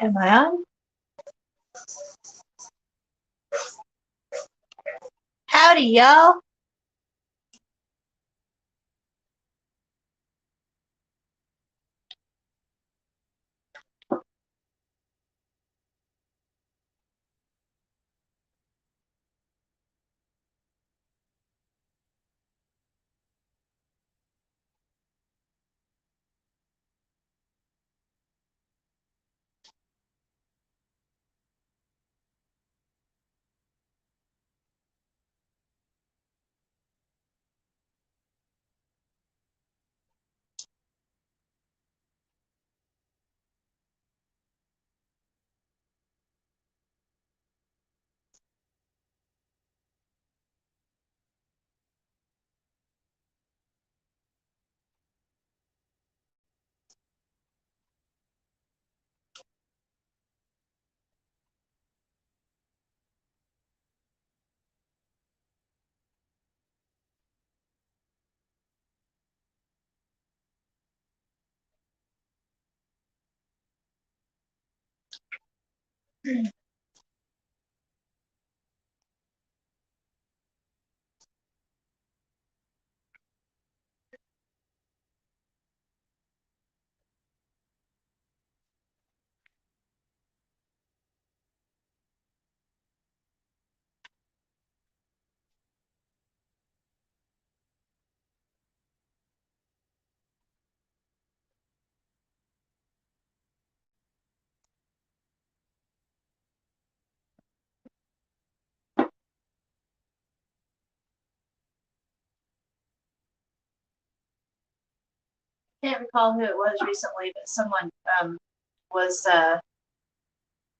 Am I on? Howdy, y'all. Can't recall who it was recently, but someone was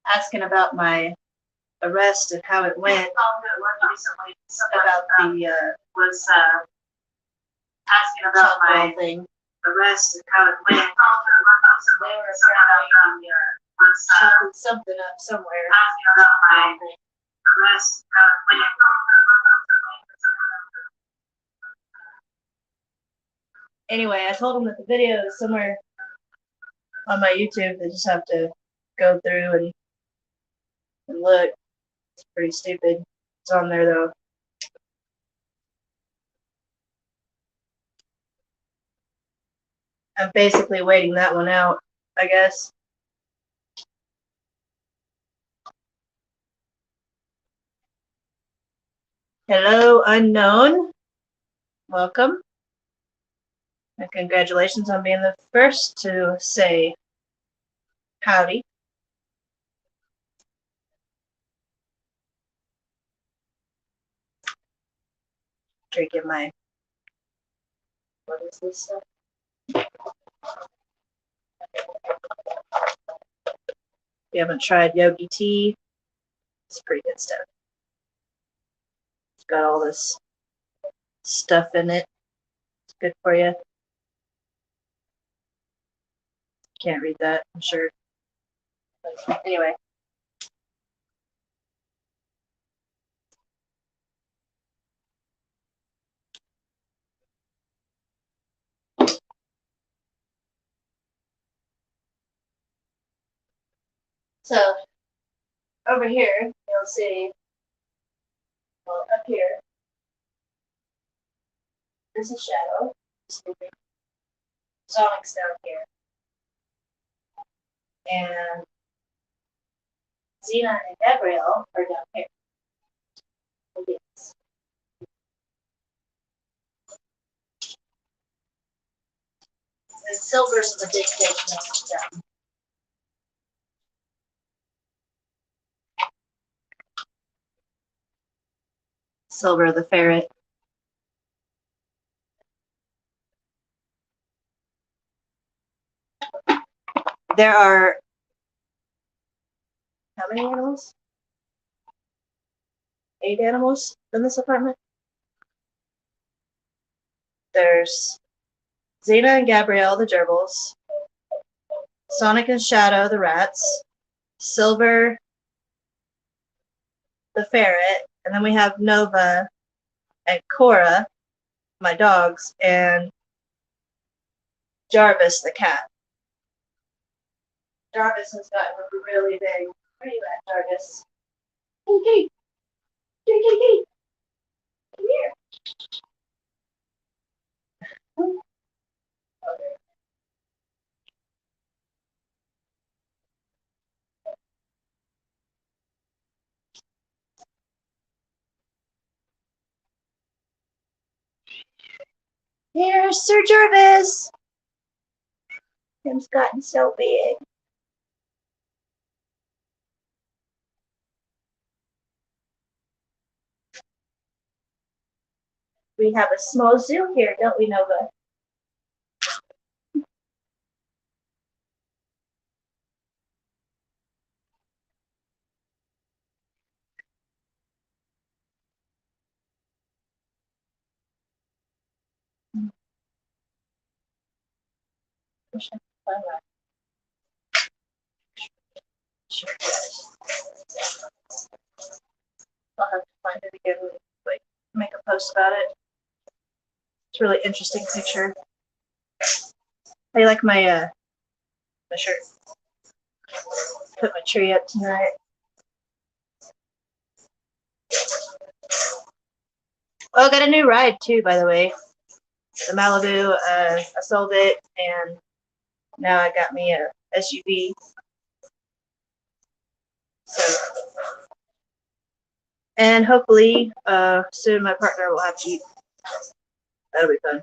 asking about my arrest and how it went. About the was asking about my thing. Arrest and how it went. They were something up somewhere. Asking about my arrest and how it went. Anyway, I told them that the video is somewhere on my YouTube. They just have to go through and look. It's pretty stupid. It's on there though. I'm basically waiting that one out, I guess. Hello, unknown. Welcome. And congratulations on being the first to say howdy. Drinking my, what is this stuff? If you haven't tried yogi tea, it's pretty good stuff. It's got all this stuff in it. It's good for you. Can't read that, I'm sure. But anyway. So, over here, you'll see, well, up here, there's a shadow. Sonic's down here. And Xena and Gabrielle are down here. Yes. And Silver's the big fish next to them. Silver the ferret. There are how many animals? 8 animals in this apartment. There's Xena and Gabrielle, the gerbils, Sonic and Shadow, the rats, Silver, the ferret, and then we have Nova and Cora, my dogs, and Jarvis, the cat. Jarvis has gotten really big. Where are you at, Jarvis? Hey, hey, come here. Here's Sir Jarvis. Him's gotten so big. We have a small zoo here, don't we, Nova? Wish I could find that. Sure. I'll have to find it again and like make a post about it. It's a really interesting picture. How you like my shirt? Put my tree up tonight. Oh, I got a new ride too, by the way. The Malibu. I sold it, and now I got me a SUV. So, and hopefully, soon my partner will have Jeep. That'll be fun.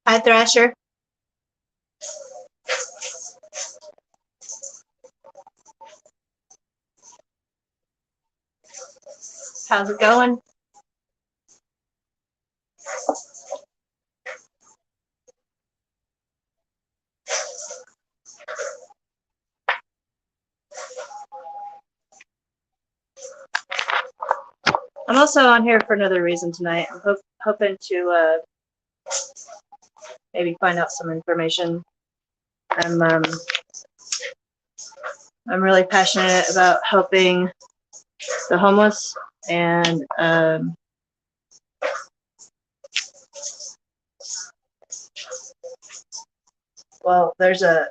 Hi, Thrasher. How's it going? I'm also on here for another reason tonight. I'm hoping to maybe find out some information. I'm really passionate about helping the homeless, and well, there's a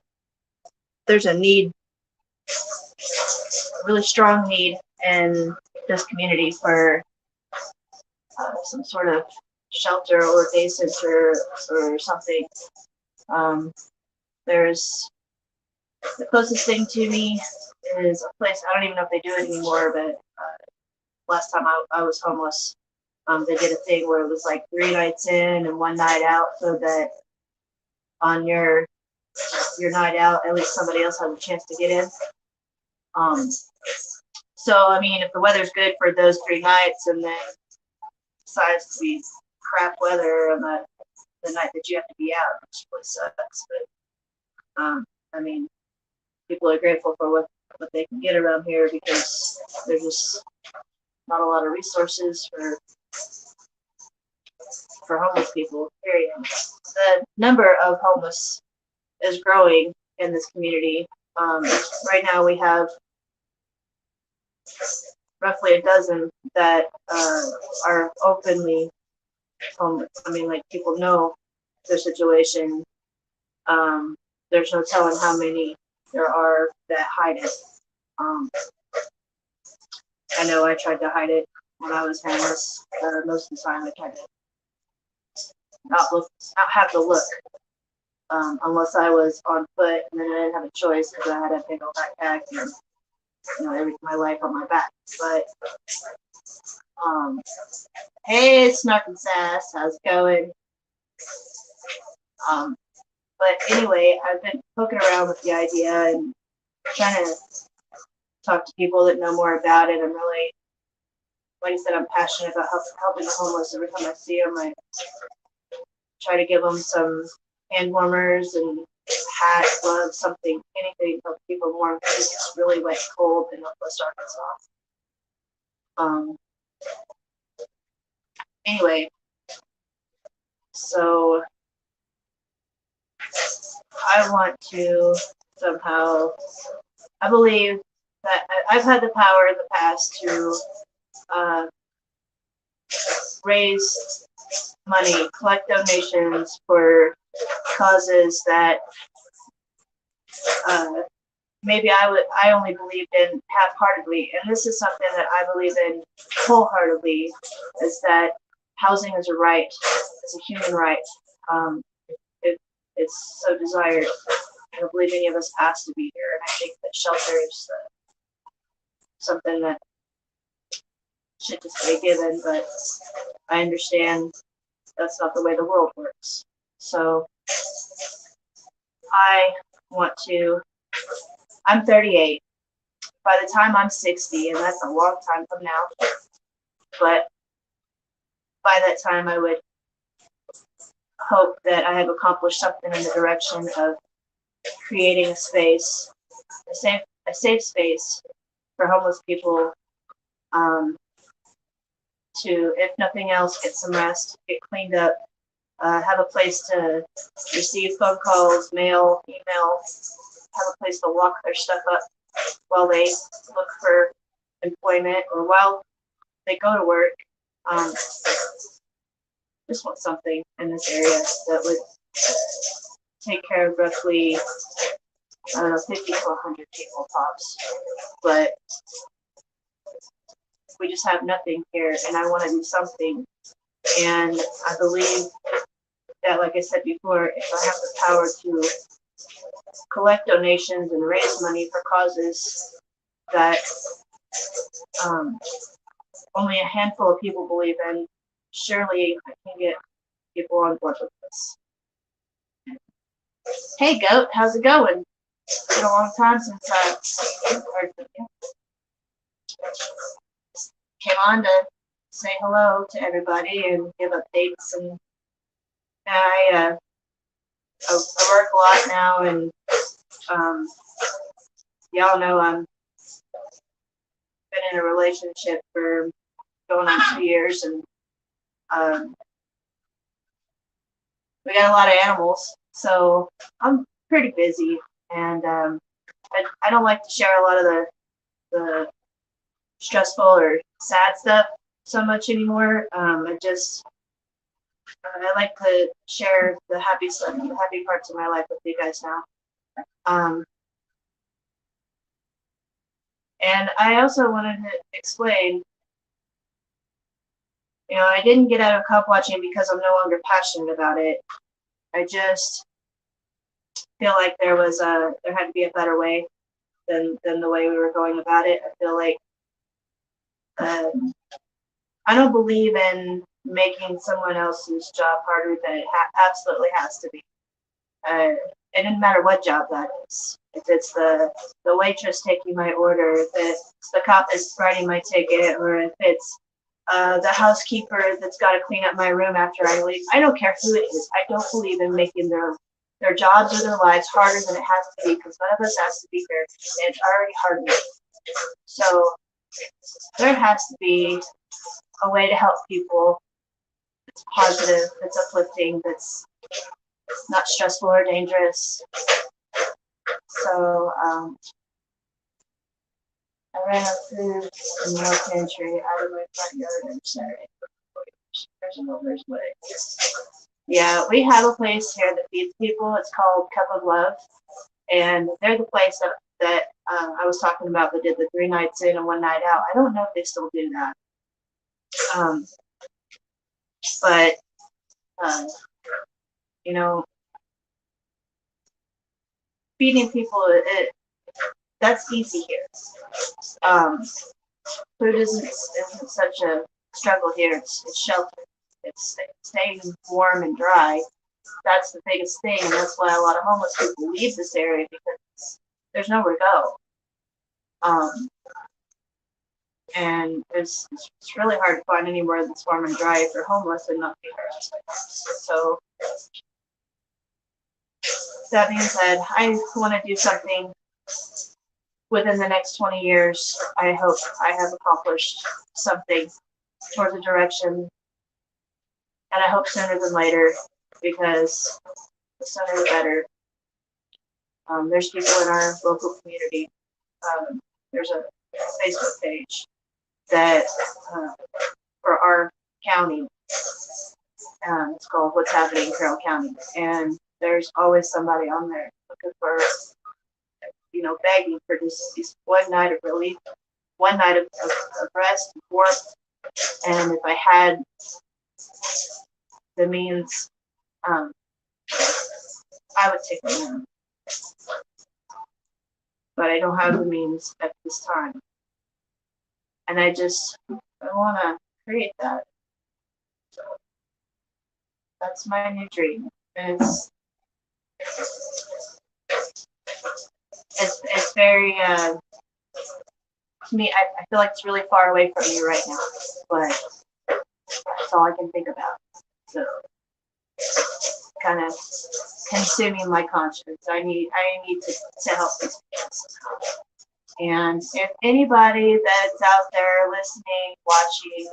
need, a really strong need in this community for some sort of shelter or day center or something. There's the closest thing to me is a place, I don't even know if they do it anymore, but last time I was homeless, they did a thing where it was like 3 nights in and 1 night out, so that on your night out, at least somebody else has a chance to get in. So I mean, if the weather's good for those 3 nights, and then decides to be crap weather on the night that you have to be out, which really sucks. But I mean, people are grateful for what they can get around here, because there's just not a lot of resources for homeless people, period. The number of homeless is growing in this community. Right now we have roughly a dozen that are openly homeless. I mean, like, people know their situation. There's no telling how many there are that hide it. I know I tried to hide it when I was homeless. Most of the time I tried to not have the look, unless I was on foot, and then I didn't have a choice because I had a big old backpack and my life on my back. But hey, Snark and Sass, how's it going? But anyway, I've been poking around with the idea and trying to talk to people that know more about it. I'm really, like I said, I'm passionate about helping the homeless. Every time I see them, I try to give them some hand warmers and hats, gloves, something, anything to help people warm, because it's really wet, cold in Northwest Arkansas. Anyway, so I want to somehow. I believe that I've had the power in the past to uh, raise money, collect donations for causes that uh, maybe I only believed in half-heartedly, and this is something that I believe in wholeheartedly, is that housing is a right, it's a human right. Um, it, it's so desired. I don't believe any of us asked to be here, and I think that shelter is something that should just be given, but I understand that's not the way the world works. So I want to, I'm 38. By the time I'm 60, and that's a long time from now, but by that time I would hope that I have accomplished something in the direction of creating a space, a safe space for homeless people to, if nothing else, get some rest, get cleaned up, have a place to receive phone calls, mail, email, have a place to lock their stuff up while they look for employment or while they go to work. Just want something in this area that would take care of roughly, I don't know, 50 to 100 people tops. But we just have nothing here, and I want to do something. And I believe that, like I said before, if I have the power to collect donations and raise money for causes that only a handful of people believe in, surely I can get people on board with this. Hey, Goat, how's it going? It's been a long time since I heard from you. Came on to say hello to everybody and give updates. And I work a lot now, and y'all know I'm been in a relationship for going on 2 years, and we got a lot of animals, so I'm pretty busy, and I don't like to share a lot of the stressful or sad stuff so much anymore. I like to share the happy stuff, the happy parts of my life with you guys now. And I also wanted to explain, I didn't get out of cop watching because I'm no longer passionate about it. I just feel like there had to be a better way than the way we were going about it. I feel like I don't believe in making someone else's job harder than it absolutely has to be. It doesn't matter what job that is. If it's the waitress taking my order, if it's the cop that's writing my ticket, or if it's the housekeeper that's got to clean up my room after I leave. I don't care who it is. I don't believe in making their jobs or their lives harder than it has to be, because none of us has to be here. And it's already hard enough. So there has to be a way to help people that's positive, that's uplifting, that's not stressful or dangerous. So I ran up through the meal pantry out of my front yard and said, there's an over's way. Yeah, we have a place here that feeds people. It's called Cup of Love, and they're the place that I was talking about that did the 3 nights in and 1 night out. I don't know if they still do that. But feeding people, that's easy here. Food isn't such a struggle here. It's shelter. It's staying warm and dry. That's the biggest thing, and that's why a lot of homeless people leave this area, because there's nowhere to go. And it's really hard to find anywhere that's warm and dry if you're homeless and not be harassed. So that being said, I want to do something within the next 20 years. I hope I have accomplished something towards a direction, and I hope sooner than later, because the sooner the better. There's people in our local community. There's a Facebook page that for our county. It's called What's Happening in Carroll County, and there's always somebody on there looking for, begging for this one night of relief, one night of rest and warmth. And if I had the means, I would take them in. But I don't have the means at this time. And I want to create that. So that's my new dream. And it's very, to me, I feel like it's really far away from me right now. But that's all I can think about. So kind of consuming my conscience. I need to help these people. And if anybody that's out there listening, watching,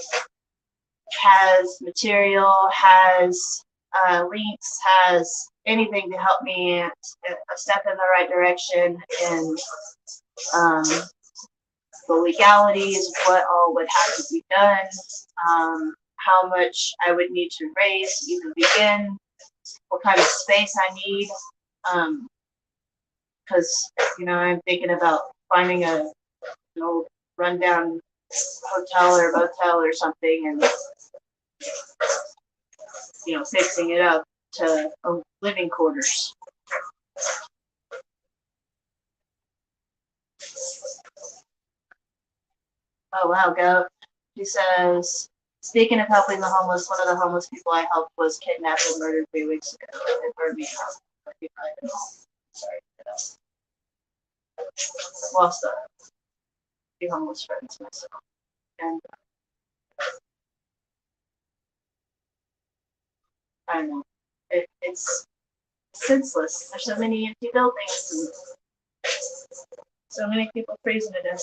has material, has links, has anything to help me a step in the right direction, and the legalities, what all would have to be done, how much I would need to raise to even begin, what kind of space I need, because I'm thinking about finding an old rundown hotel or motel or something, and fixing it up to living quarters. Oh wow, go. She says, speaking of helping the homeless, one of the homeless people I helped was kidnapped and murdered 3 weeks ago. It burned me out. Sorry for that. Lost a few homeless friends myself. And I don't know. It's senseless. There's so many empty buildings and so many people freezing to death.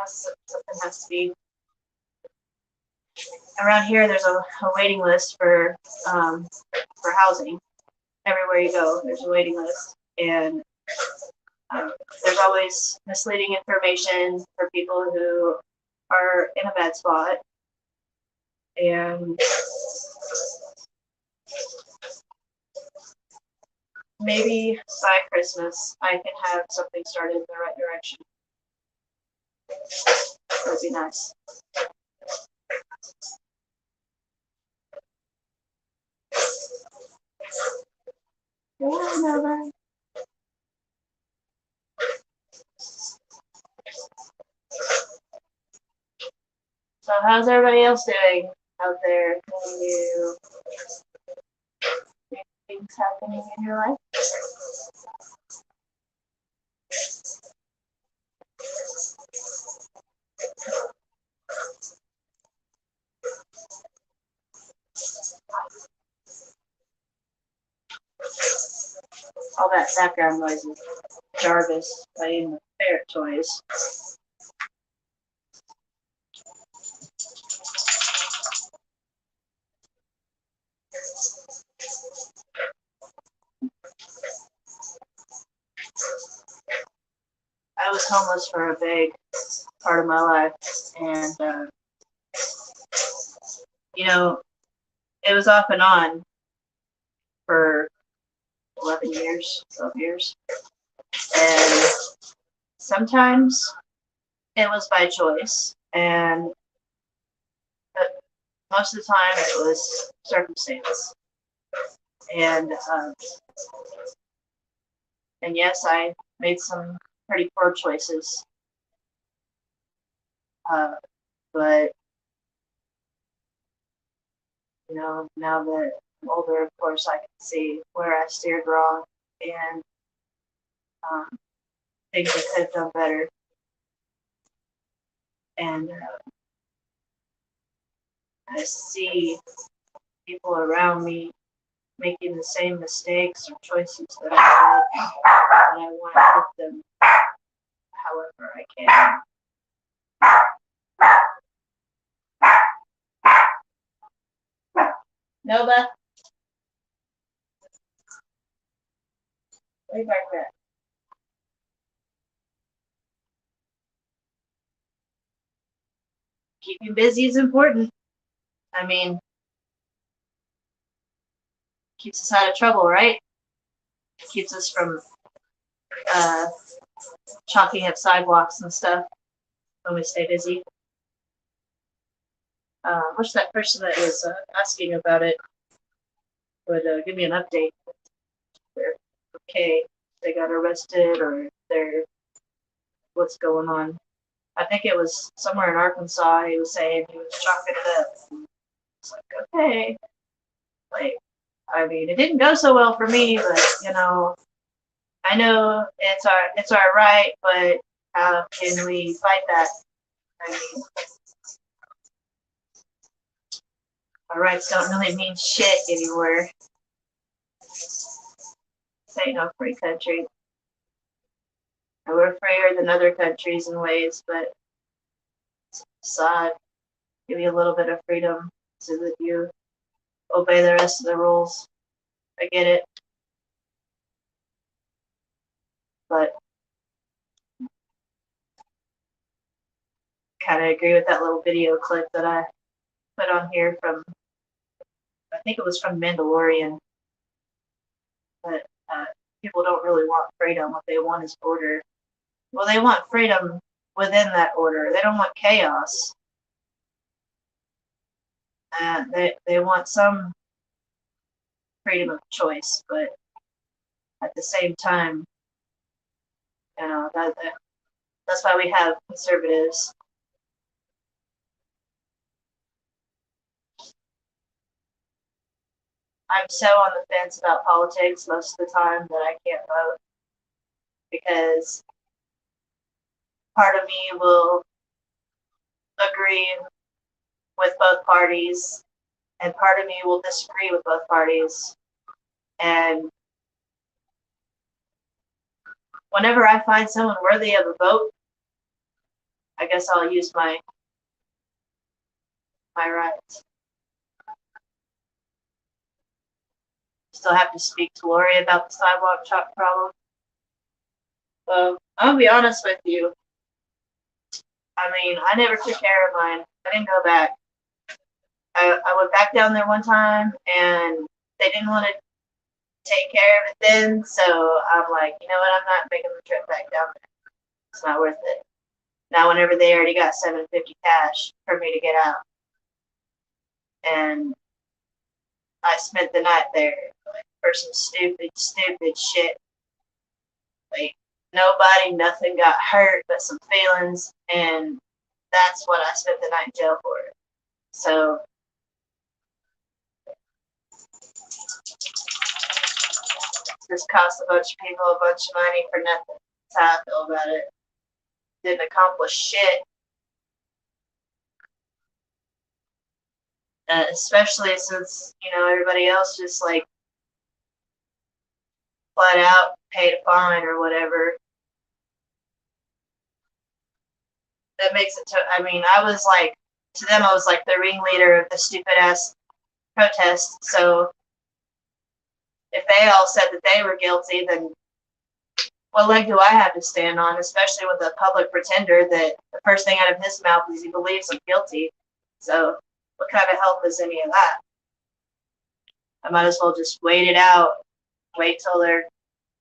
Something has to be. Around here, there's a waiting list for housing. Everywhere you go, there's a waiting list, and there's always misleading information for people who are in a bad spot. And maybe by Christmas, I can have something started in the right direction. That would be nice. So how's everybody else doing out there? Can you see things happening in your life? All that background noise is Jarvis playing with ferret toys. I was homeless for a big part of my life, and it was off and on for 11 years, 12 years, and sometimes it was by choice, and most of the time it was circumstance. And yes, I made some pretty poor choices, but now that I'm older, of course, I can see where I steered wrong, and things I could have done better. And I see people around me making the same mistakes or choices that I did, and I want to help them however I can. Nova? lay back there. Keeping busy is important. I mean, keeps us out of trouble, right? Keeps us from chalking up sidewalks and stuff when we stay busy. Wish that person that was asking about it would give me an update. They're okay, they got arrested, or they're what's going on. I think it was somewhere in Arkansas. He was saying he was chalking it up. It's like, okay, like, I mean, it didn't go so well for me, but you know, I know it's our right, but how can we fight that? I mean, our rights don't really mean shit anymore. This ain't no free country. And we're freer than other countries in ways, but give you a little bit of freedom so that you obey the rest of the rules. I get it. But kind of agree with that little video clip that I put on here from, I think it was from Mandalorian. But people don't really want freedom. What they want is order. Well, they want freedom within that order. They don't want chaos. They want some freedom of choice, but at the same time, you know, that's why we have conservatives. I'm so on the fence about politics most of the time that I can't vote because part of me will agree with both parties and part of me will disagree with both parties. And whenever I find someone worthy of a vote, I guess I'll use my rights. Still have to speak to Lori about the sidewalk chalk problem. Well, I'll be honest with you. I mean, I never took care of mine. I didn't go back. I went back down there one time, and they didn't want to take care of it then, so I'm like, you know what, I'm not making the trip back down there. It's not worth it. Now, whenever they already got $750 cash for me to get out, and I spent the night there like, for some stupid shit. Like, nobody, nothing got hurt but some feelings, and that's what I spent the night in jail for. So, this cost a bunch of people a bunch of money for nothing. That's how I feel about it. Didn't accomplish shit. Especially since, you know, everybody else just like flat out paid a fine or whatever. That makes it I mean, I was like, to them, I was like the ringleader of the stupid ass protest. So if they all said that they were guilty, then what leg do I have to stand on, especially with a public pretender that the first thing out of his mouth is he believes I'm guilty. So what kind of help is any of that? I might as well just wait it out, wait till they're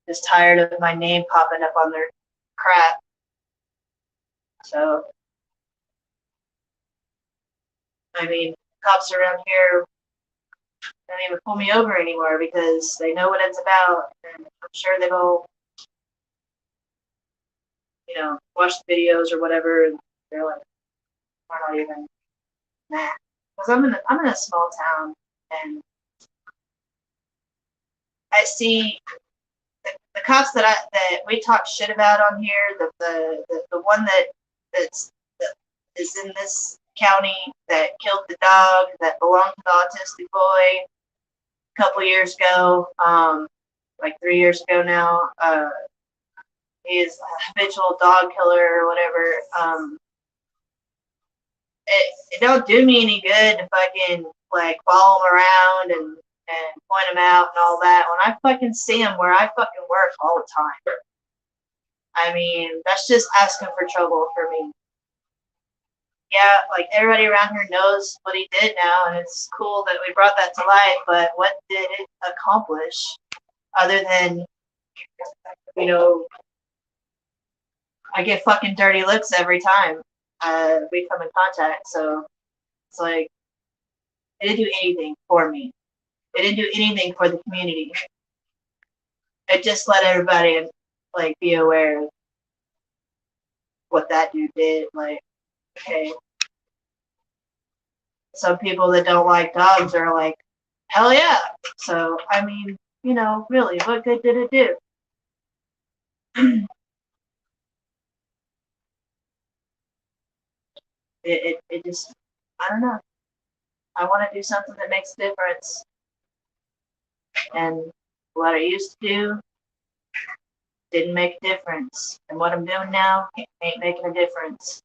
just tired of my name popping up on their crap. So, I mean, cops around here don't even pull me over anymore because they know what it's about, and I'm sure they've all, you know, watched the videos or whatever, and they're like, we're not even, nah. Because I'm in a small town, and I see the cops that we talk shit about on here, the one that is in this county that killed the dog that belonged to the autistic boy a couple years ago, like 3 years ago now. He is a habitual dog killer or whatever. It don't do me any good to fucking like follow him around and and point them out and all that when I fucking see them where I fucking work all the time. I mean, that's just asking for trouble for me. Yeah, like everybody around here knows what he did now, and it's cool that we brought that to light, but what did it accomplish other than, you know, I get fucking dirty looks every time we come in contact, so it's like, it didn't do anything for me. It didn't do anything for the community. It just let everybody, like, be aware of what that dude did. Like, okay, some people that don't like dogs are like, hell yeah. So, I mean, you know, really, what good did it do? It just, I don't know. I want to do something that makes a difference. And what I used to do didn't make a difference. And what I'm doing now ain't making a difference.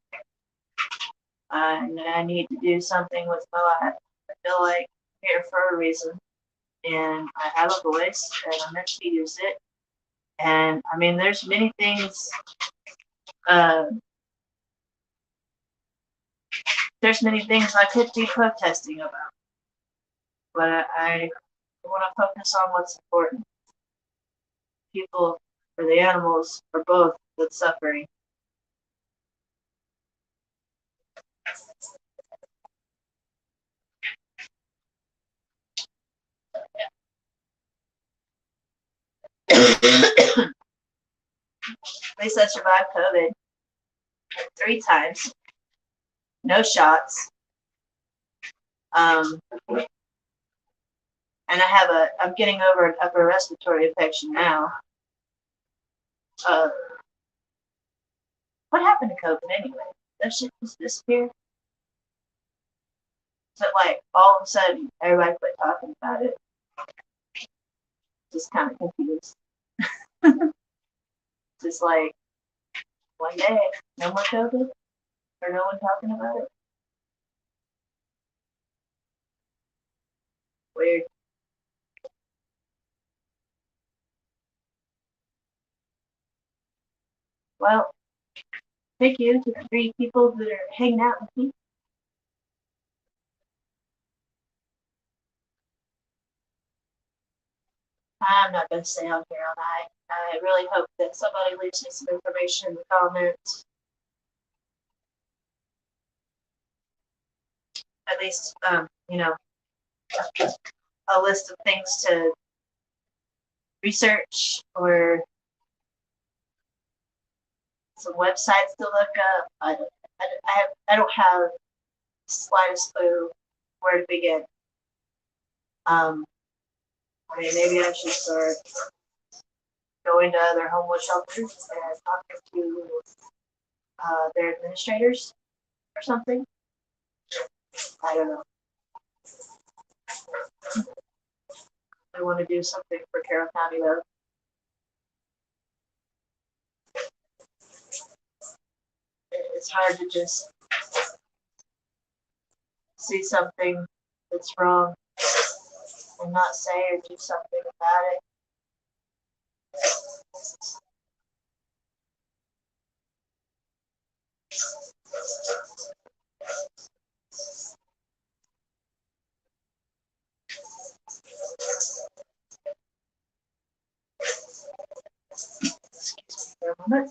And I need to do something with my life. I feel like I'm here for a reason. And I have a voice and I'm meant to use it. And I mean, there's many things. Uh, there's many things I could be protesting about, but I want to focus on what's important. People or the animals or both that's suffering. At least I survived COVID 3 times, no shots. Um, and I'm getting over an upper respiratory infection now. Uh, what happened to COVID anyway? That shit just disappeared. So like all of a sudden everybody quit talking about it. Just kind of confused. Just like one day, no more COVID or no one talking about it. Weird. Well, thank you to the 3 people that are hanging out with me. I'm not going to stay on here all night. I really hope that somebody leaves me some information in the comments. At least, you know, a list of things to research or some websites to look up. I don't have the slightest clue where to begin. I mean, maybe I should start going to other homeless shelters and talking to their administrators or something. I don't know. I want to do something for Carroll County though. It's hard to just see something that's wrong and not say or do something about it. Excuse me for a moment.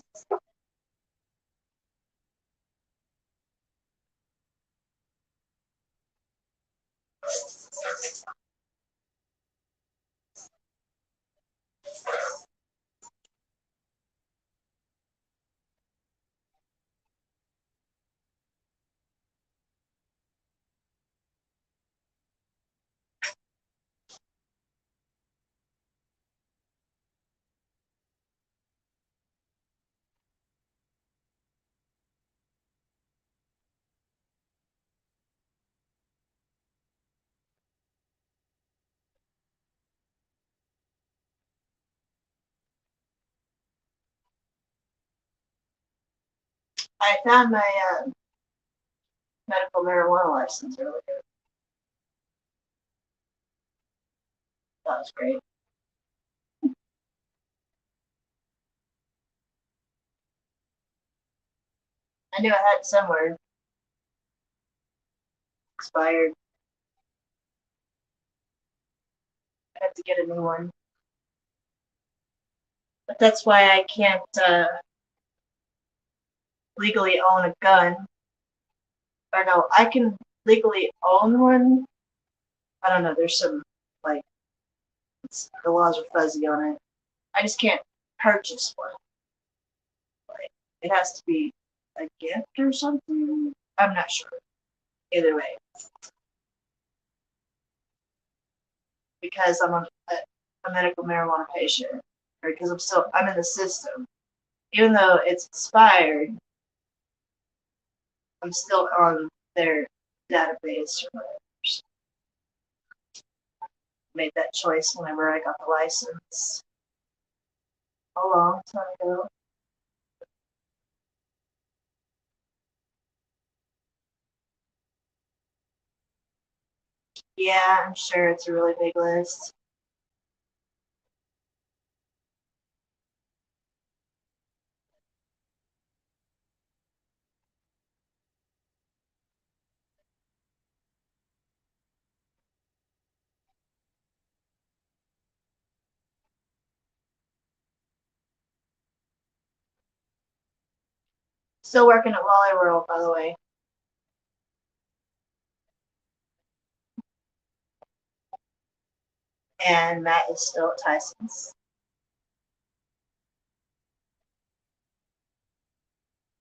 I found my medical marijuana license earlier. was great. I knew I had it somewhere. Expired. I had to get a new one. But that's why I can't legally own a gun. Or no, I can legally own one. I don't know. There's some like the laws are fuzzy on it. I just can't purchase one. Like it has to be a gift or something. I'm not sure. Either way, because a medical marijuana patient, or because I'm in the system. Even though it's expired, I'm still on their database or whatever. So made that choice whenever I got the license. A long time ago. Yeah, I'm sure it's a really big list. Still working at Wally World, by the way. And Matt is still at Tyson's.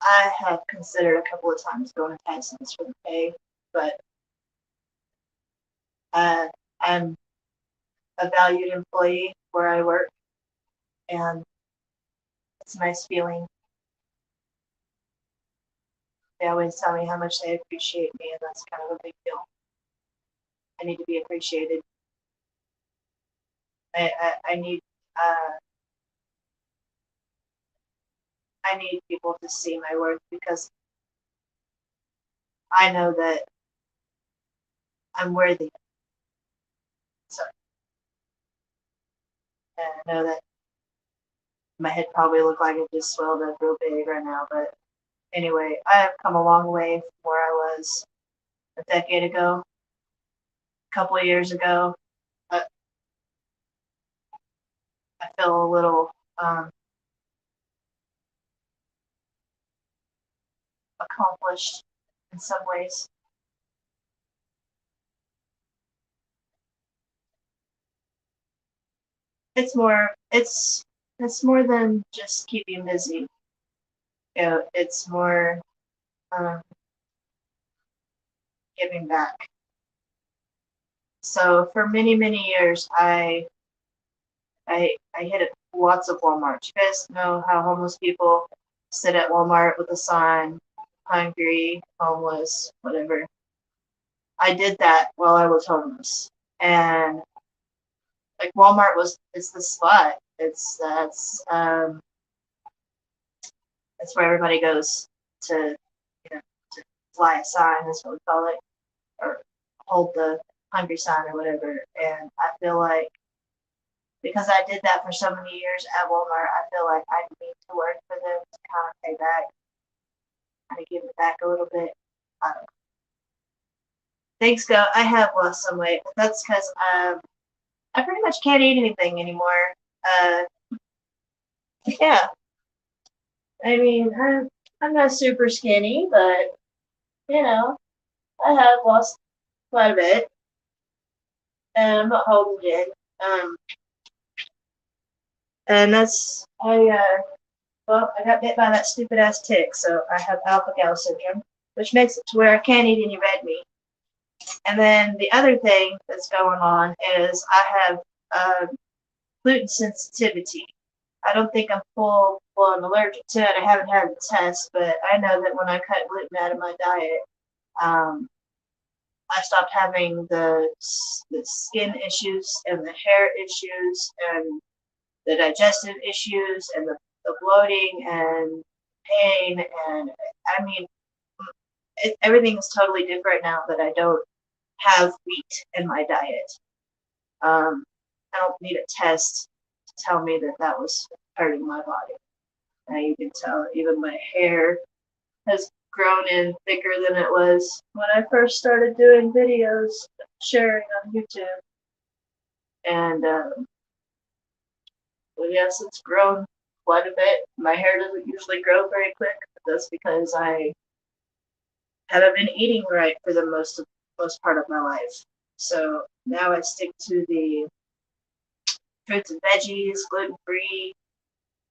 I have considered a couple of times going to Tyson's for the pay, but I'm a valued employee where I work, and it's a nice feeling. They always tell me how much they appreciate me, and that's kind of a big deal. I need to be appreciated. I need uh, I need people to see my worth because I know that I'm worthy. So I know that my head probably looked like it just swelled up real big right now, but anyway, I have come a long way from where I was a decade ago, a couple of years ago. I, I feel a little accomplished in some ways. It's more than just keeping busy. You know, it's more um, giving back. So for many years, I hit at lots of Walmart. You guys know how homeless people sit at Walmart with a sign, hungry, homeless, whatever. I did that while I was homeless, and like Walmart was it's the spot. That's where everybody goes to to fly a sign. That's what we call it, or hold the hungry sign or whatever. And I feel like because I did that for so many years at Walmart, I feel like I need to work for them to kind of pay back, kind of give it back a little bit. Thanks, go. I have lost some weight, but that's because I pretty much can't eat anything anymore. Uh, yeah, I mean, I'm not super skinny, but you know, I have lost quite a bit, and I'm not holding it. And that's well, I got bit by that stupid ass tick, so I have alpha gal syndrome, which makes it to where I can't eat any red meat. And then the other thing that's going on is I have gluten sensitivity. I don't think I'm full blown allergic to it. I haven't had the test, but I know that when I cut gluten out of my diet, um, I stopped having the skin issues and the hair issues and the digestive issues and the bloating and pain. And I mean, everything is totally different now that I don't have wheat in my diet. Um, I don't need a test to tell me that that was hurting my body. And you can tell even my hair has grown in thicker than it was when I first started doing videos, sharing on YouTube. And well, yes, it's grown quite a bit. My hair doesn't usually grow very quick, but that's because I haven't been eating right for the most part of my life. So now I stick to the fruits and veggies, gluten free.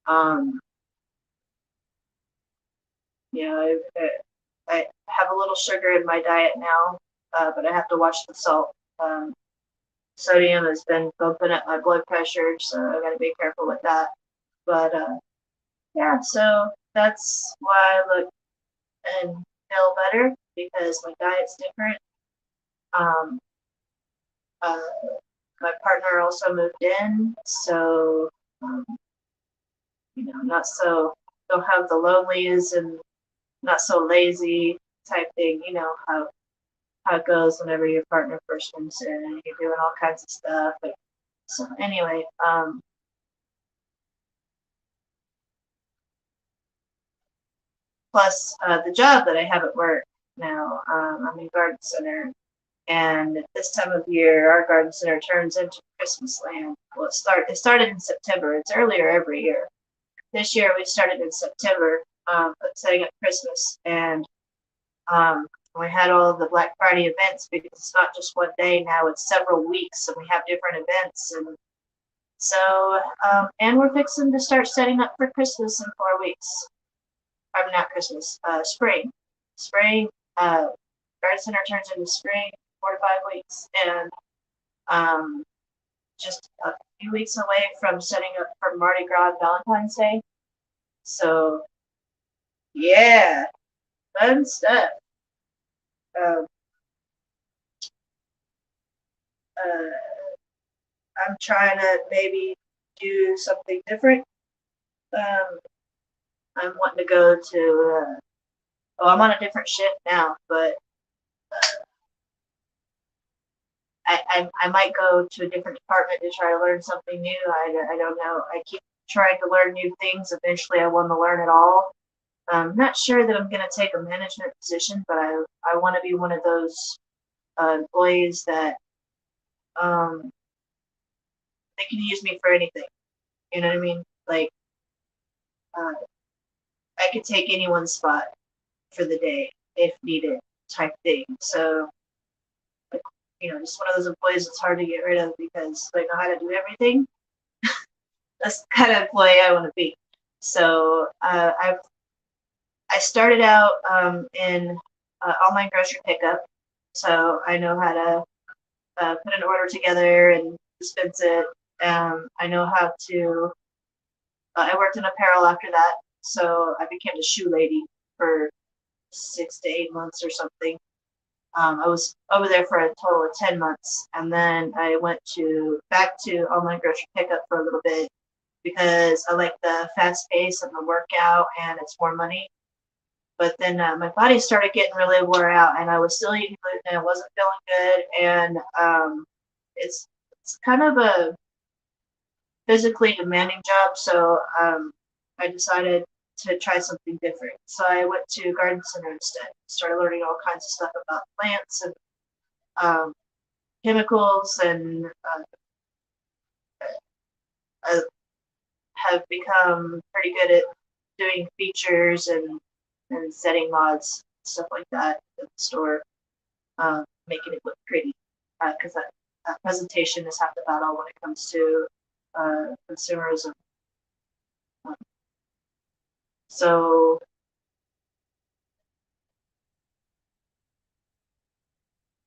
Um, you know, I have a little sugar in my diet now, but I have to watch the salt. Sodium has been bumping up my blood pressure, so I got to be careful with that. But yeah, so that's why I look and feel better because my diet's different. Um, uh, my partner also moved in, so um, not so don't have the lonelies and not so lazy type thing. You know how it goes whenever your partner first moves in and you're doing all kinds of stuff. But, so anyway, plus the job that I have at work now, I'm in garden center. And at this time of year, our garden center turns into Christmas land. Well, it started in September. It's earlier every year. This year we started in September, setting up Christmas, and we had all of the Black Friday events because it's not just one day now; it's several weeks, and we have different events. And so, and we're fixing to start setting up for Christmas in 4 weeks. I mean, not Christmas, spring. Spring. Garden center turns into spring, 4 to 5 weeks, and um, just a few weeks away from setting up for Mardi Gras and Valentine's Day. So, yeah, fun stuff. Um, uh, I'm trying to maybe do something different. Um, I'm wanting to go to, I'm on a different shift now, but I might go to a different department to try to learn something new. I don't know. I keep trying to learn new things. Eventually, I want to learn it all. I'm not sure that I'm going to take a management position, but I want to be one of those employees that um, they can use me for anything. You know what I mean? Like, uh, I could take anyone's spot for the day if needed, type thing. So, like, just one of those employees that's hard to get rid of because they know how to do everything. That's the kind of employee I want to be. So, I started out in online grocery pickup, so I know how to put an order together and dispense it. I know how to. I worked in apparel after that, so I became a shoe lady for 6 to 8 months or something. I was over there for a total of 10 months, and then I went back to online grocery pickup for a little bit because I like the fast pace and the workout, and it's more money. But then my body started getting really wore out, and I was still eating gluten, and I wasn't feeling good. And it's kind of a physically demanding job, so I decided to try something different. So I went to garden center instead. Started learning all kinds of stuff about plants and um, chemicals, and I have become pretty good at doing features and setting mods, stuff like that at the store, making it look pretty. Because that presentation is half the battle when it comes to consumerism. Um, so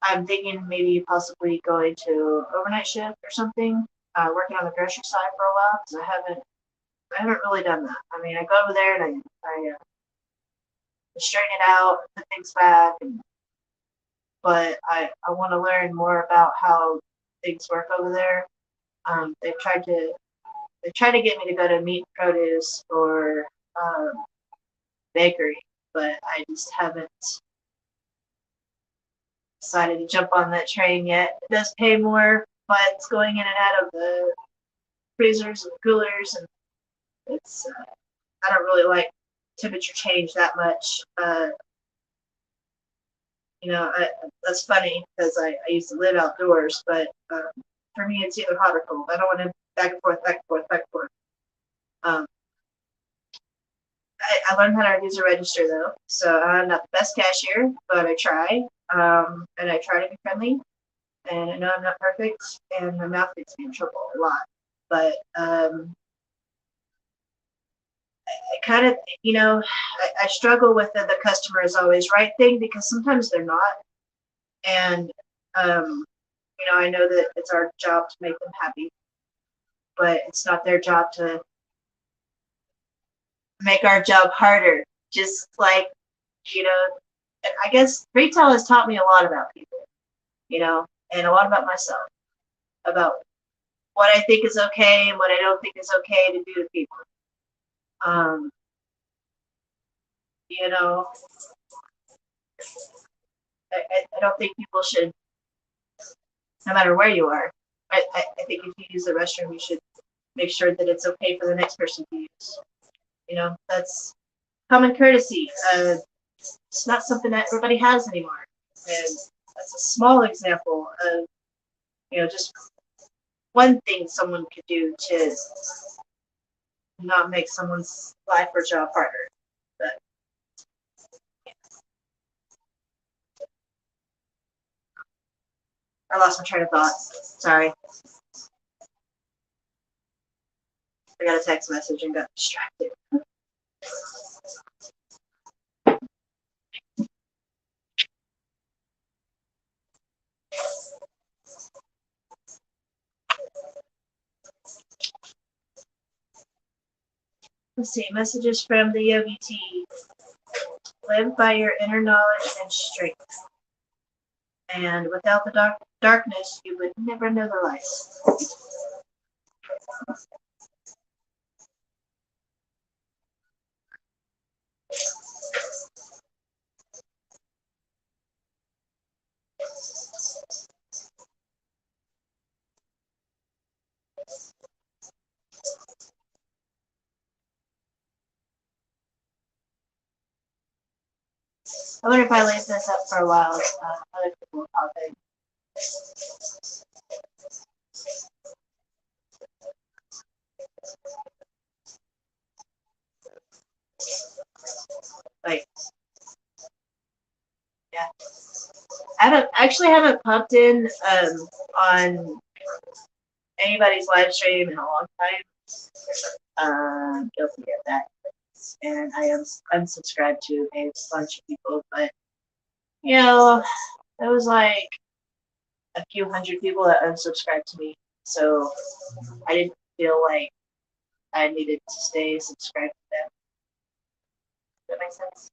I'm thinking maybe possibly going to overnight shift or something, working on the grocery side for a while because I haven't really done that. I mean, I go over there and I straighten it out, put things back, but I want to learn more about how things work over there. They've tried to get me to go to meat and produce or bakery, but I just haven't decided to jump on that train yet. It does pay more buds going in and out of the freezers and coolers, and it's I don't really like temperature change that much. That's funny because I used to live outdoors, but for me it's either hot or cold. I don't want to back and forth, back and forth, back and forth. Um, I learned how to use a register though, so I'm not the best cashier, but I try, and I try to be friendly. And I know I'm not perfect, and my mouth gets me in trouble a lot. But I kind of, I struggle with the customer is always right thing because sometimes they're not. And, I know that it's our job to make them happy, but it's not their job to make our job harder. Just like, I guess retail has taught me a lot about people, and a lot about myself, about what I think is okay and what I don't think is okay to do to people. You know, I don't think people should, no matter where you are. I think if you use the restroom, you should make sure that it's okay for the next person to use. That's common courtesy. It's not something that everybody has anymore. And that's a small example of, just one thing someone could do to not make someone's life or job harder. But I lost my train of thought. Sorry. I got a text message and got distracted. Let's see, messages from the Yogi T. Live by your inner knowledge and strength. And without the darkness, you would never know the light. I wonder if I leave this up for a while, other people will pop in. Like, yeah. I haven't popped in on anybody's live stream in a long time. Don't forget that. And I am unsubscribed to a bunch of people, but there was like a few hundred people that unsubscribed to me, so I didn't feel like I needed to stay subscribed to them. Does that make sense?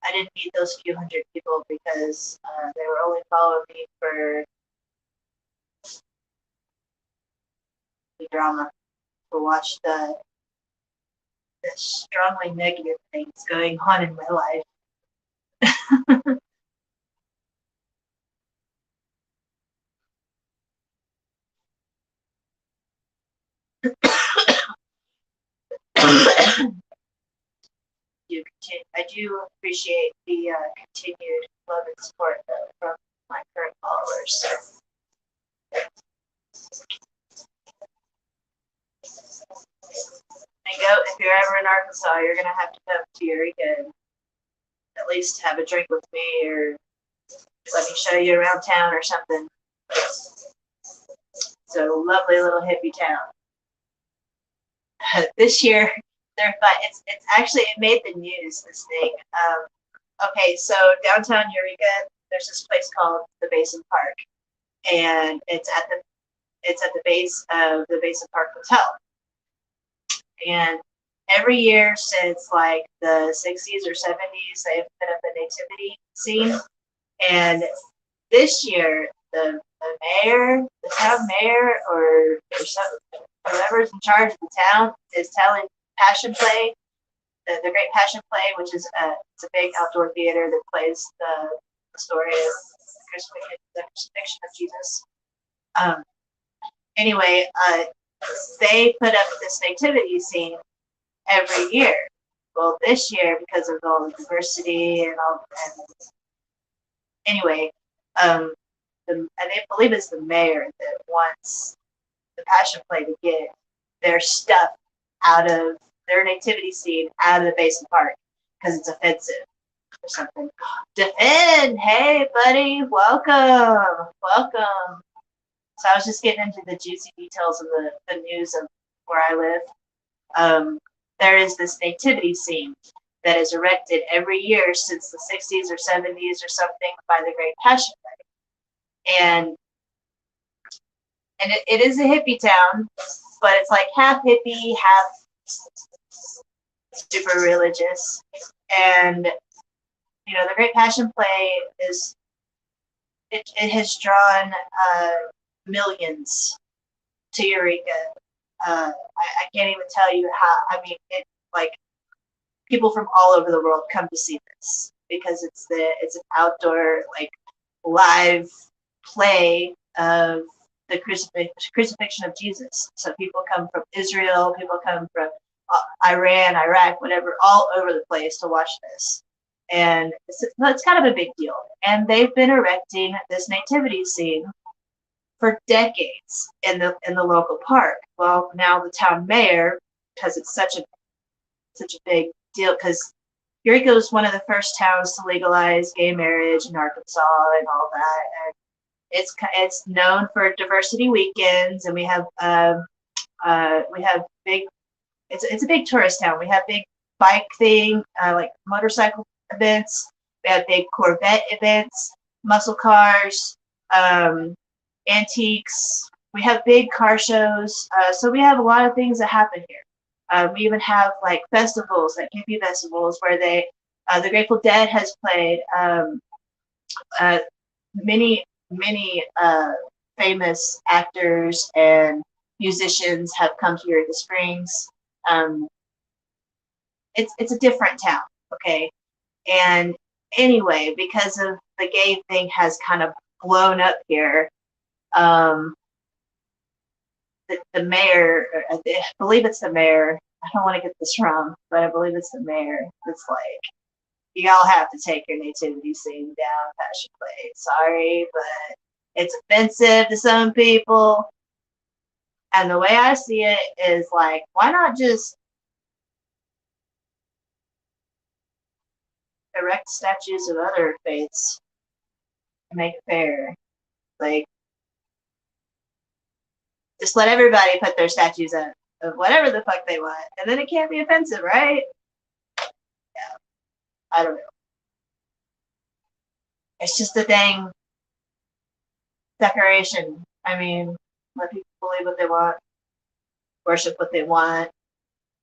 I didn't need those few hundred people because they were only following me for the drama, to watch the strongly negative things going on in my life. I do appreciate the continued love and support from my current followers. And if you're ever in Arkansas, you're gonna have to come to Eureka and at least have a drink with me, or let me show you around town or something. It's a lovely little hippie town. This year, they're fun. It's actually, it made the news, this thing. Okay, so downtown Eureka, there's this place called the Basin Park, and it's at the base of the Basin Park Hotel. And every year since like the 60s or 70s, they've put up a nativity scene. And this year, the town mayor, or whoever's in charge of the town, is telling Passion Play, the Great Passion Play, which is it's a big outdoor theater that plays the story of the crucifixion of Jesus. Um, anyway, they put up this nativity scene every year. Well, this year, because of all the diversity and all, and anyway, I believe it's the mayor that wants the Passion Play to get their stuff out of their nativity scene out of the Basin Park because it's offensive or something. Defend, hey buddy, welcome. So I was just getting into the juicy details of the news of where I live. There is this nativity scene that is erected every year since the 60s or 70s or something by the Great Passion Play. And it is a hippie town, but it's like half hippie, half super religious. And, the Great Passion Play it has drawn millions to Eureka. I can't even tell you how, like, people from all over the world come to see this because it's an outdoor, like, live play of the crucifixion of Jesus. So people come from Israel, people come from Iran, Iraq, whatever, all over the place to watch this. And it's kind of a big deal. And they've been erecting this nativity scene for decades in the local park. Well, now the town mayor, because it's such a big deal, because Eureka was one of the first towns to legalize gay marriage in Arkansas and all that. And it's known for diversity weekends, and we have big. It's a big tourist town. We have big bike thing, like motorcycle events. We have big Corvette events, muscle cars, antiques. We have big car shows. So we have a lot of things that happen here. We even have like festivals, like hippie festivals, where the Grateful Dead has played. Many famous actors and musicians have come to Eureka Springs. It's a different town, okay? And anyway, because of the gay thing has kind of blown up here, the mayor, I believe it's the mayor, I don't want to get this wrong, but I believe it's the mayor that's like, you all have to take your nativity scene down, Passion Play. Sorry, but it's offensive to some people. And the way I see it is like, why not just erect statues of other faiths and make it fair? Like, just let everybody put their statues up of whatever the fuck they want, and then it can't be offensive, right? Yeah, I don't know. It's just a dang decoration. I mean, let people believe what they want, worship what they want,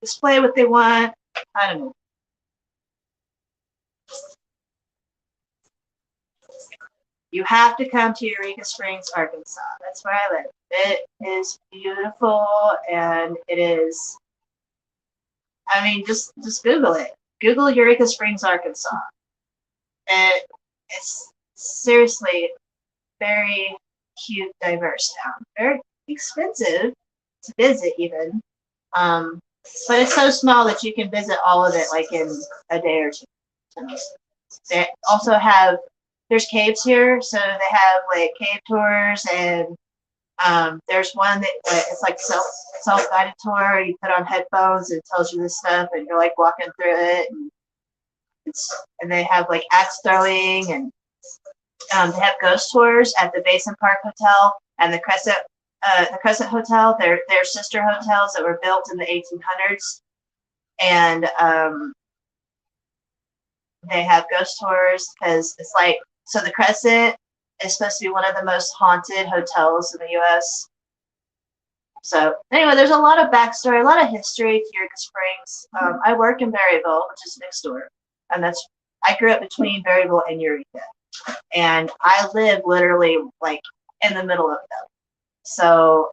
display what they want. I don't know. You have to come to Eureka Springs, Arkansas. That's where I live. It is beautiful, and it is, I mean, just Google it. Google Eureka Springs, Arkansas. And it's seriously very cute, diverse town. Very expensive to visit even. But it's so small that you can visit all of it like in a day or two. They also have, there's caves here, so they have like cave tours, and there's one that it's like self-guided tour. You put on headphones and it tells you this stuff, and you're like walking through it, and they have like axe throwing, and they have ghost tours at the Basin Park Hotel and the Crescent Hotel. They're sister hotels that were built in the 1800s, and they have ghost tours because it's like, so the Crescent is supposed to be one of the most haunted hotels in the U.S. So anyway, there's a lot of backstory, a lot of history to Eureka Springs. I work in Berryville, which is next door, and I grew up between Berryville and Eureka, and I live literally like in the middle of them. So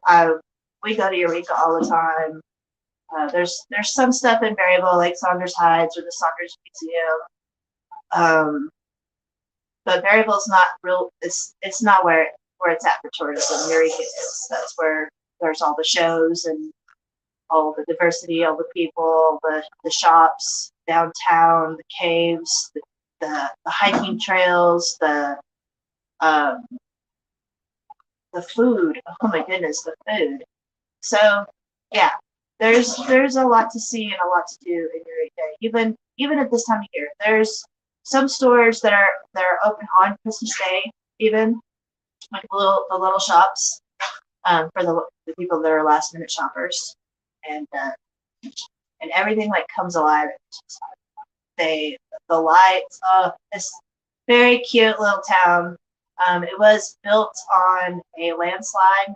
we go to Eureka all the time. There's some stuff in Berryville, like Saunders Hides or the Saunders Museum. But Berryville's not real. It's not where it's at for tourism. Eureka is. That's where there's all the shows and all the diversity, all the people, the shops downtown, the caves, the hiking trails, um, the food. Oh my goodness, the food. So yeah, there's a lot to see and a lot to do in Eureka. Even at this time of year, there's some stores that are open on Christmas Day, even like the little shops for the people that are last minute shoppers, and everything like comes alive. The lights. This very cute little town. It was built on a landslide.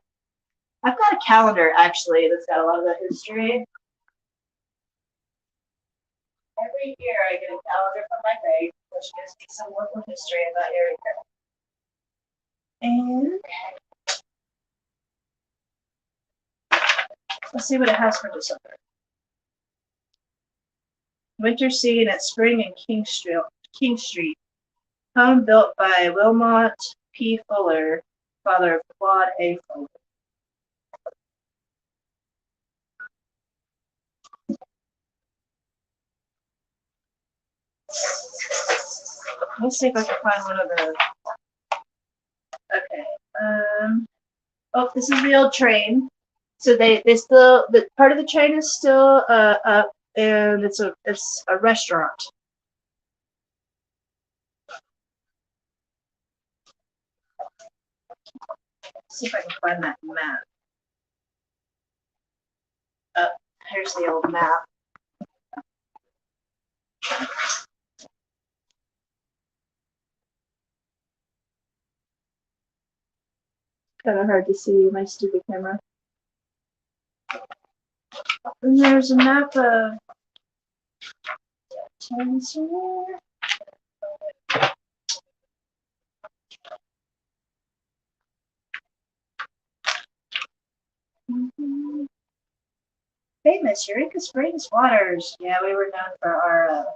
I've got a calendar actually that's got a lot of the history. Every year I get a calendar from my bank, which gives me some local history about Eureka. And let's see what it has for December. Winter scene at Spring and King Street. Home built by Wilmot P. Fuller, father of Claude A. Fuller. Let's see if I can find one of the. Okay. Oh, this is the old train. So they still, the part of the train is still up, and it's a restaurant. Let's see if I can find that map. Here's the old map. Kind of hard to see my stupid camera. And there's a map of towns here. Famous Eureka Springs waters. Yeah, we were known for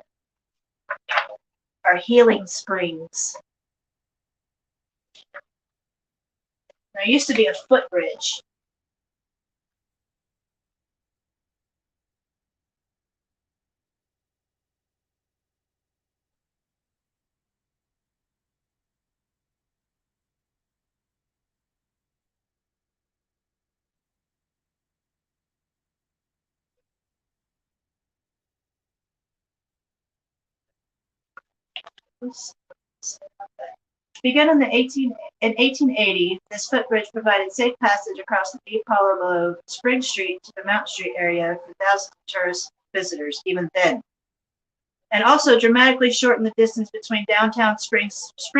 our healing springs. There used to be a footbridge. Begun in 1880, this footbridge provided safe passage across the deep hollow below Spring Street to the Mount Street area for thousands of tourist visitors, even then. And also dramatically shortened the distance between downtown Spring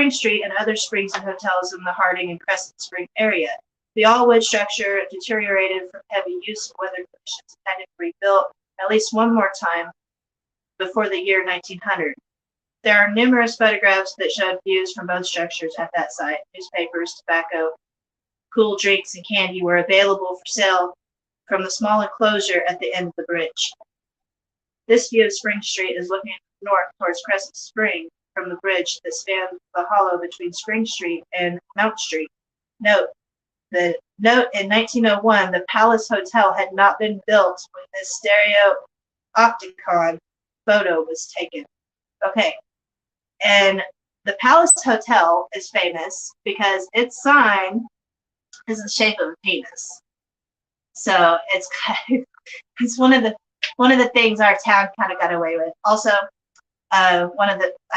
Street and other springs and hotels in the Harding and Crescent Spring area. The all-wood structure deteriorated from heavy use and weather conditions and had to be rebuilt at least one more time before the year 1900. There are numerous photographs that showed views from both structures at that site. Newspapers, tobacco, cool drinks, and candy were available for sale from the small enclosure at the end of the bridge. This view of Spring Street is looking north towards Crescent Spring from the bridge that spans the hollow between Spring Street and Mount Street. Note in 1901, the Palace Hotel had not been built when this stereopticon photo was taken. Okay. And the Palace Hotel is famous because its sign is the shape of a penis. So it's one of the things our town kind of got away with. Also, I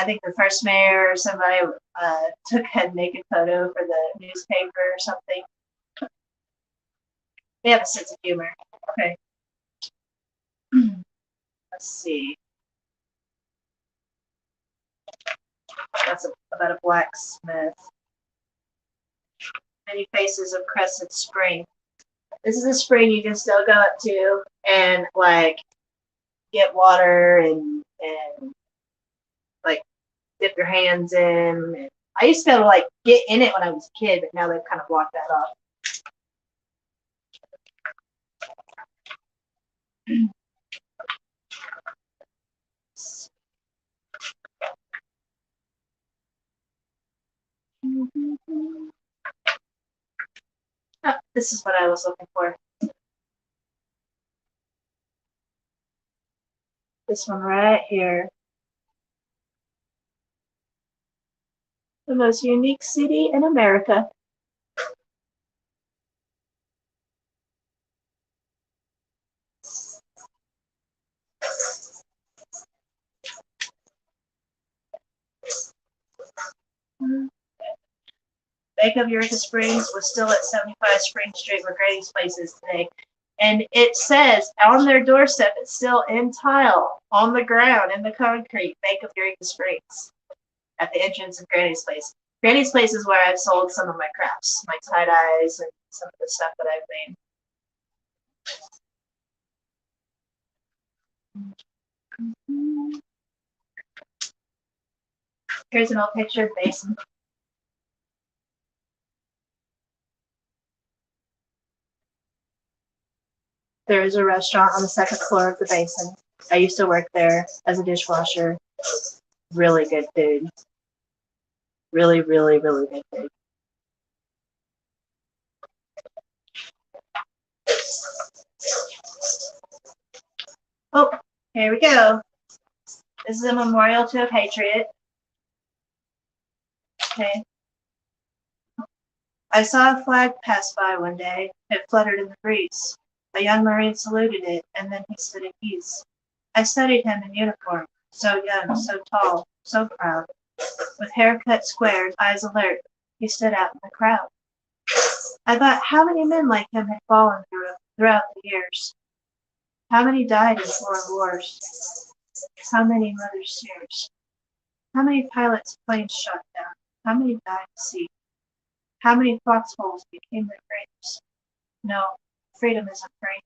think the first mayor or somebody took a naked photo for the newspaper or something. They have a sense of humor. Okay. Let's see. That's about a blacksmith. Many faces of Crescent Spring. This is a spring you can still go up to and like get water and like dip your hands in. And I used to be able to like get in it when I was a kid, but now they've kind of blocked that off. Oh, this is what I was looking for. This one right here. The most unique city in America. Bank of Eureka Springs was still at 75 Spring Street where Grady's place is today. And it says on their doorstep, it's still in tile, on the ground, in the concrete, Bank of Eureka Springs, at the entrance of Granny's place. Granny's place is where I've sold some of my crafts, my tie-dyes and some of the stuff that I've made. Here's an old picture of Basin. There is a restaurant on the second floor of the Basin. I used to work there as a dishwasher. Really good food. Really, really, really good food. Oh, here we go. This is a memorial to a patriot. Okay. I saw a flag pass by one day. It fluttered in the breeze. A young Marine saluted it, and then he stood at ease. I studied him in uniform, so young, so tall, so proud. With hair cut squares, eyes alert, he stood out in the crowd. I thought how many men like him had fallen throughout the years. How many died in foreign wars? How many mothers' tears? How many pilots' planes shot down? How many died at sea? How many foxholes became their graves? No, freedom isn't free.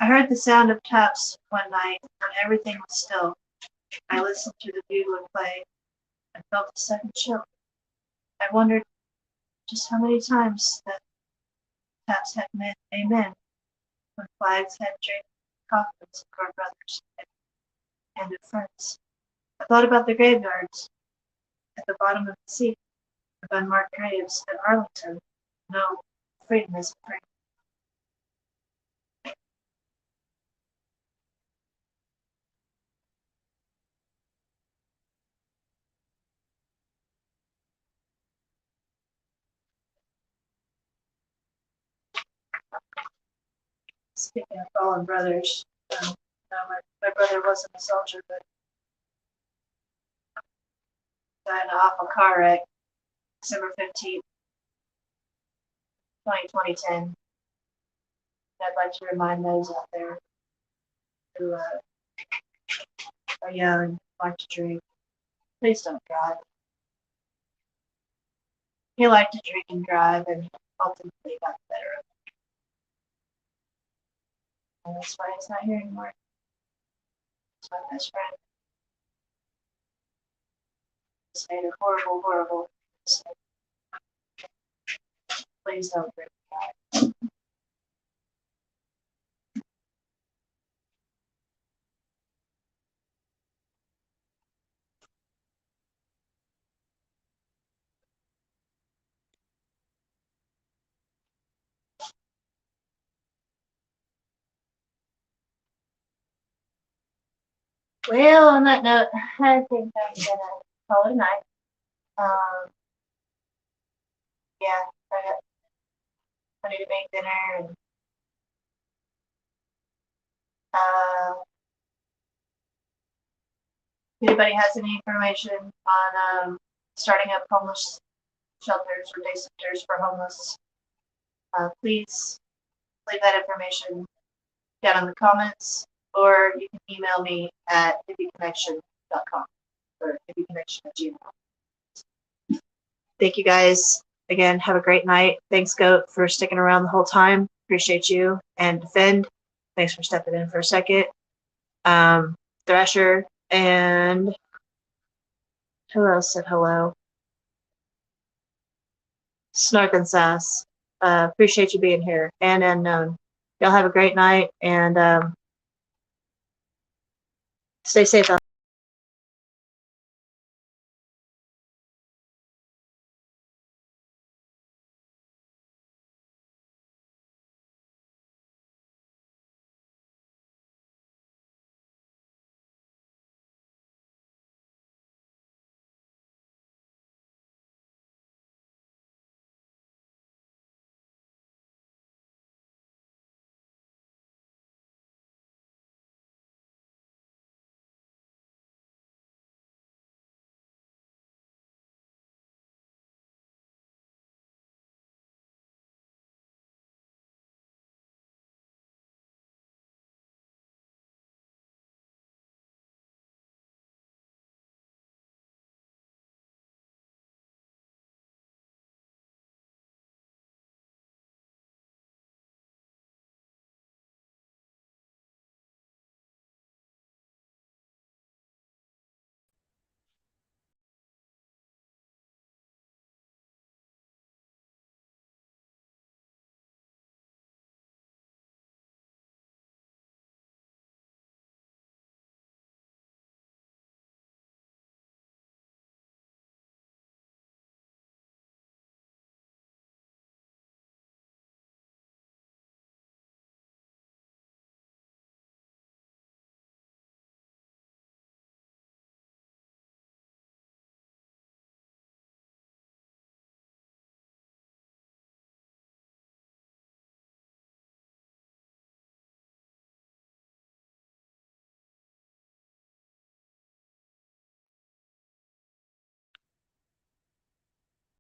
I heard the sound of taps one night when everything was still. I listened to the bugler play and felt a sudden chill. I wondered just how many times that taps had meant amen when flags had draped coffins of our brothers and of friends. I thought about the graveyards at the bottom of the sea, of unmarked graves at Arlington. No, freedom isn't free. Speaking of fallen brothers, no, my brother wasn't a soldier, but died in an awful car wreck, December 15th, 2010. I'd like to remind those out there who are young, like to drink. Please don't drive. He liked to drink and drive, and ultimately got the better of it. And that's why he's not here anymore. He's my best friend. He's made a horrible, horrible mistake. Please don't drink and drive. Well, on that note, I think I'm gonna call it a night. Um, yeah, I need to make dinner, and if anybody has any information on starting up homeless shelters or day centers for homeless, please leave that information down in the comments, or you can email me at hippieconnection.com or hippieconnection@gmail.com. Thank you guys again. Have a great night. Thanks, Goat, for sticking around the whole time. Appreciate you. And Defend, thanks for stepping in for a second. Thrasher and who else said hello? Snark and Sass. Appreciate you being here. And Unknown. Y'all have a great night, and stay safe out